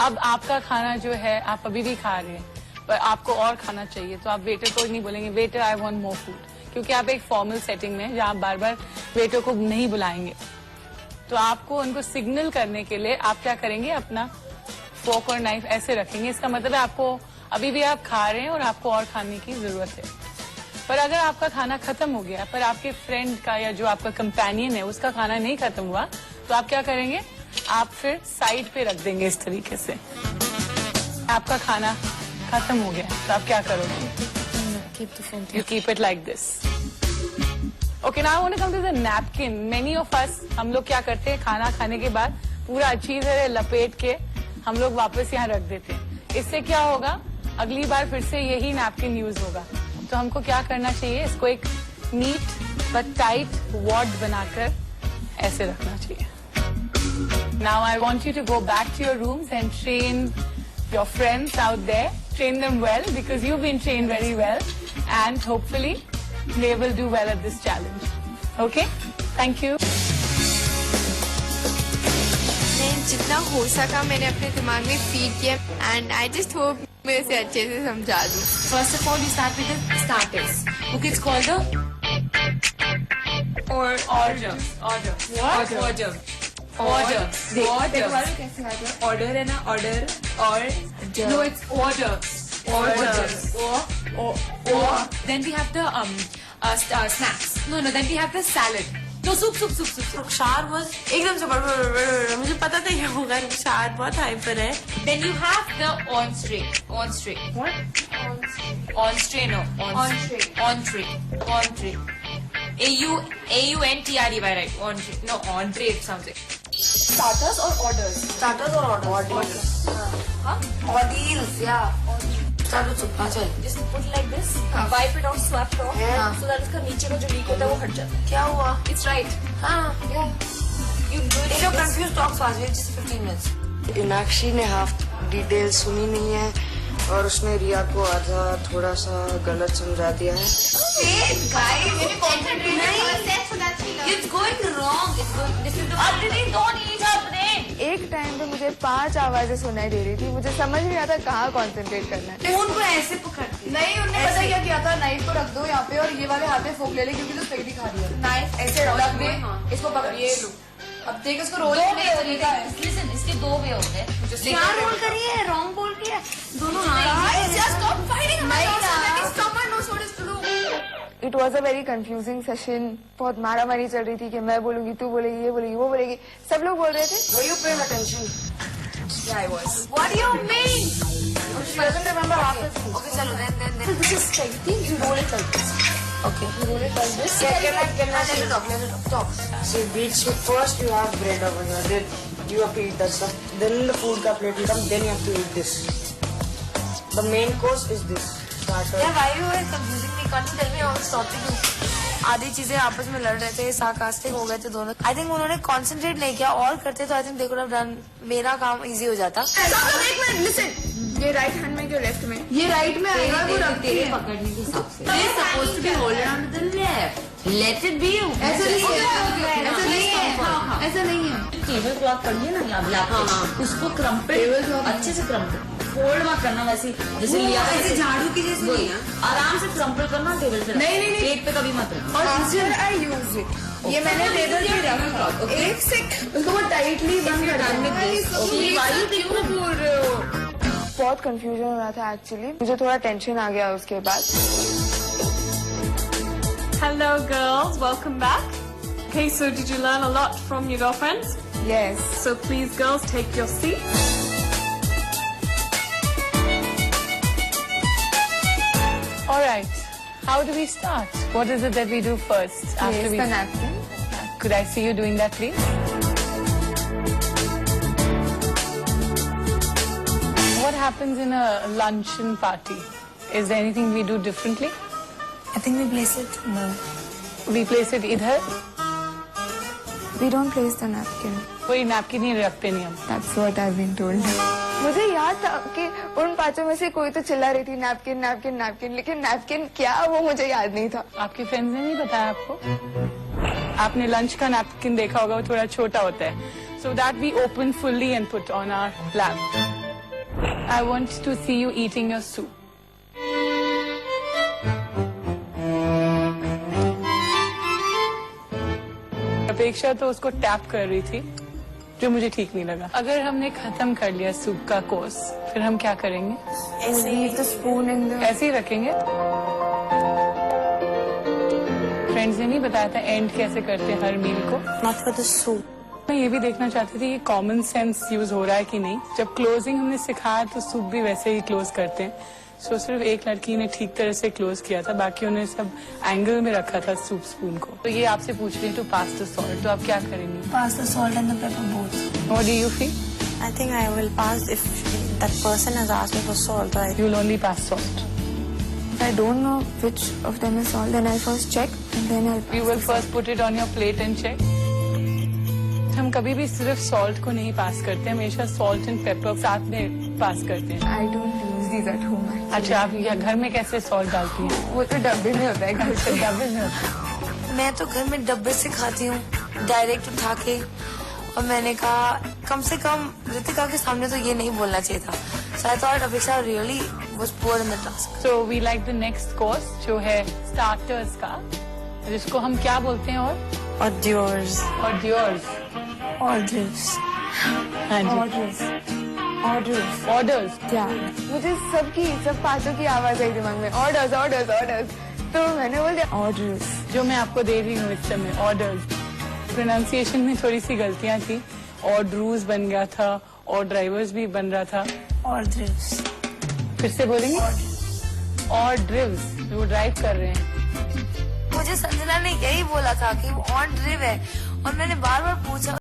अब आपका खाना जो है आप अभी भी खा रहे हैं, पर आपको और खाना चाहिए, तो आप वेटर को नहीं बोलेंगे waiter I want more food, क्योंकि आप एक फॉर्मल सेटिंग में जहाँ आप बार बार वेटर को नहीं बुलाएंगे। तो आपको उनको सिग्नल करने के लिए आप क्या करेंगे, अपना फोर्क और नाइफ ऐसे रखेंगे। इसका मतलब है आपको अभी भी आप खा रहे हैं और आपको और खाने की जरूरत है। पर अगर आपका खाना खत्म हो गया पर आपके फ्रेंड का या जो आपका कंपेनियन है उसका खाना नहीं खत्म हुआ, तो आप क्या करेंगे, आप फिर साइड पे रख देंगे इस तरीके से। आपका खाना खत्म हो गया तो आप क्या करोगे, you keep it like this. Okay, now I want to come to the napkin. Many of us, हम लोग क्या करते हैं, खाना खाने के बाद पूरा अच्छी तरह लपेट के हम लोग वापस यहाँ रख देते हैं। इससे क्या होगा, अगली बार फिर से यही नैपकिन यूज होगा। तो हमको क्या करना चाहिए, इसको एक नीट बट टाइट वॉड बनाकर ऐसे रखना चाहिए। Now I want you to go back to your rooms and train your friends out there. Train them well because you've been trained very well, and hopefully they will do well at this challenge. Okay? Thank you. जितना हो सका मैंने अपने दिमाग में feed किया, and I just hope मैं उसे अच्छे से समझा दूं। First of all, you start with the starters. Okay, it's called the order. Order. What? Order. Order. Order है ना, order. No, it's order. Or. Then we have the snacks. No, then we have the salad. No, soup. Rukhsar was एकदम से बड़ा, मुझे पता था ये होगा। रुखसार बहुत हाइपर है। Then you have the entree. What? Entree, no. Entree. A-U-N-T-R-E-Y, right? Entree. No, entree it sounds like. Starters or orders? Starters or orders? Ordeals, yeah. Just put like this, wipe it off, swap it off, so that उसका नीचे का जो leak होता है वो हट जाता है। क्या हुआ? It's right. हाँ, You do it. if you're confused, talk fast. Wait just 15 minutes. Inakshi ने हाफ डिटेल सुनी नहीं है और उसने रिया को आधा थोड़ा सा गलत समझा दिया है। It's going wrong. This is the. Don't eat her brain. एक टाइम पे मुझे 5 आवाजें सुनाई दे रही थी, मुझे समझ नहीं आता कहाँ कंसंट्रेट करना है। फोन को ऐसे पकड़ते। नहीं, उन्होंने पता क्या किया था, नाइफ को रख दो यहाँ पे और ये वाले हाथ में फोक ले ले, क्योंकि तो स्पेगेटी खा रही है। नाइफ ऐसे रख दे, इसको पकड़, ये लो। अब देख इसको रोल करने का तरीका है। Listen, इसके 2 वे होते हैं। क्या रोल करिए, रॉन्ग बोल के दोनों हाथ। Just stop fighting. Someone knows what is to do. It was a very confusing session. बहुत मारामारी चल रही थी कि मैं बोलूंगी, तू बोलेगी, ये बोलेगी, वो बोलेगी, सब लोग बोल रहे थे। Were you paying attention? Yeah, I was. What do you mean? She doesn't remember half the things. Okay, चलो then. This is spaghetti. You roll it like this. Okay. You roll it like this. Can I Talk. See, beats first you have bread over here, then you have to eat that stuff. Then the food ka plate will come, then you have to eat this. The main course is this. Starter. Yeah, why you are confusing me? Can't you tell me how it's stopping you? आधी चीजें आपस में लड़ रहे थे, sarcastic हो गए थे दोनों। आई थिंक उन्होंने कंसंट्रेट नहीं किया, और करते तो I think they could have done, मेरा काम इजी हो जाता। एक मिनट, लिसन। ये राइट हैंड में जो लेफ्ट में, ये राइट में आएगा, वो रखती है। पकड़ने के हिसाब से। They are supposed to be holding on to the left. Let it be. ऐसा नहीं है, ऐसा नहीं है, ऐसा नहीं है। टेबल क्लॉथ पड़ी है ना यहाँ ब्लैक पे, उसको क्रम्पल अच्छे से क्रम्पल फोल्ड मत करना, वैसे जैसे लिया ऐसे झाड़ू की जैसे नहीं है, आराम से क्रम्पल करना टेबल पे। नहीं। प्लेट पे कभी मत रखना। और आई यूज इट, ये मैंने टेबल पे रखा। एक सेक उसको बहुत टाइटली बंद करना। बहुत कंफ्यूजन हो रहा था एक्चुअली, मुझे थोड़ा टेंशन आ गया उसके बाद। Hello girls, welcome back. Okay, so did you learn a lot from your girlfriends? Yes. So please girls, take your seats. All right. How do we start? What is it that we do first? Place the napkin. Could I see you doing that, please? What happens in a luncheon party? Is there anything we do differently? I think we place it. No. We place it idhar. We don't place the napkin. कोई napkin ही रखते नहीं हम। That's what I've been told. मुझे याद था कि उन 5 में से कोई तो चिल्ला रही थी नैपकिन नैपकिन नैपकिन, लेकिन नैपकिन क्या वो मुझे याद नहीं था। आपके फ्रेंड्स ने नहीं बताया आपको? आपने लंच का नैपकिन देखा होगा, वो थोड़ा छोटा होता है। So that we open fully and put on our lap. I want to see you eating your soup. अपेक्षा तो उसको टैप कर रही थी, जो मुझे ठीक नहीं लगा। अगर हमने खत्म कर लिया सूप का कोर्स, फिर हम क्या करेंगे? Leave the spoon in the... ऐसे ही रखेंगे। फ्रेंड्स ने नहीं बताया था एंड कैसे करते हैं हर मील को। Not for the soup. मैं ये भी देखना चाहती थी कि कॉमन सेंस यूज हो रहा है कि नहीं। जब क्लोजिंग हमने सिखाया तो सूप भी वैसे ही क्लोज करते हैं। सो सिर्फ एक लड़की ने ठीक तरह से क्लोज किया था, बाकी उन्हें सब एंगल में रखा था सूप स्पून को। तो ये आपसे पूछ रही है टू पास द सॉल्ट, तो आप क्या करेंगी? Pass the salt and the pepper both. What do you feel? I think I will pass if that person has asked me for salt. Right? You will only pass salt. If I don't know which of them is salt, then I'll first check and then I'll pass You will the first put it on your plate and check. हम कभी भी सिर्फ salt को नहीं पास करते, हमेशा salt and paper साथ में पास करते हैं। salt. I don't use these at home. अच्छा, आप या घर में कैसे सॉल्ट डालती हैं? वो तो डब्बे में होता है घर से। डब्बे में होता है। मैं तो घर में डब्बे से खाती हूँ, डायरेक्ट उठा के। और मैंने कहा कम से कम रितिका के सामने तो ये नहीं बोलना चाहिए था। So I thought अपेक्षा really was poor in the task. So we like the next course जो है स्टार्टर्स का, जिसको हम क्या बोलते हैं? Or yours. और yours. Orders. हाँ जी। Orders. ऑर्डर्स। क्या? मुझे सब पाँचों की आवाज आई दिमाग में। Orders, orders, orders. तो मैंने बोल दिया orders. जो मैं आपको दे रही हूँ इस समय, ऑर्डर्स। प्रोनाउंसिएशन में थोड़ी सी गलतियाँ थी, और ड्रूज बन गया था, और ड्राइवर्स भी बन रहा था। Orders. फिर से बोलेंगे? और ड्रिव्स, वो ड्राइव कर रहे हैं। मुझे संजना ने यही बोला था कि वो ऑन ड्रिव है, और मैंने बार बार पूछा